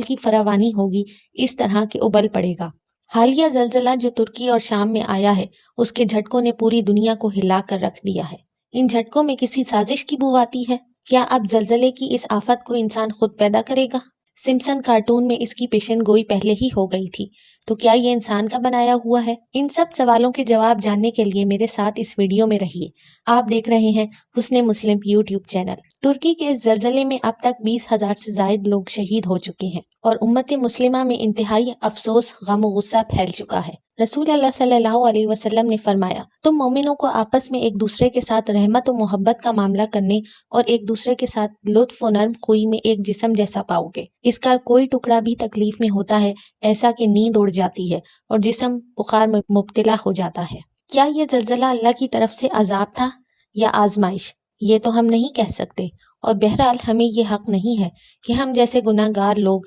کی فراوانی ہوگی اس طرح کہ ابل پڑے گا۔ حالیہ زلزلہ جو ترکی اور شام میں آیا ہے اس کے جھٹکوں نے پوری دنیا کو ہلا کر رکھ دیا ہے۔ ان جھٹکوں میں کسی سازش کی بو آتی ہے؟ کیا اب زلزلے کی اس آفت کو انسان خود پیدا کرے گا؟ سمپسن کارٹون میں اس کی پیشن گوئی پہلے ہی ہو گئی تھی، تو کیا یہ انسان کا بنایا ہوا ہے؟ ان سب سوالوں کے جواب جاننے کے لیے میرے ساتھ اس ویڈیو میں رہیے۔ آپ دیکھ رہے ہیں حسن مسلم یوٹیوب چینل۔ ترکی کے اس زلزلے میں اب تک 20,000 سے زائد لوگ شہید ہو چکے ہیں اور امت مسلمہ میں انتہائی افسوس، غم و غصہ پھیل چکا ہے۔ رسول اللہ صلی اللہ علیہ وسلم نے فرمایا، تم مومنوں کو آپس میں ایک دوسرے کے ساتھ رحمت و محبت کا معاملہ کرنے اور ایک دوسرے کے ساتھ لطف و نرم خوئی میں ایک جسم جیسا پاؤ گے۔ اس کا کوئی ٹکڑا بھی تکلیف میں ہوتا ہے ایسا کہ نیند اڑ جاتی ہے اور جسم بخار میں مبتلا ہو جاتا ہے۔ کیا یہ زلزلہ اللہ کی طرف سے عذاب تھا یا آزمائش؟ یہ تو ہم نہیں کہہ سکتے، اور بہرحال ہمیں یہ حق نہیں ہے کہ ہم جیسے گناہ گار لوگ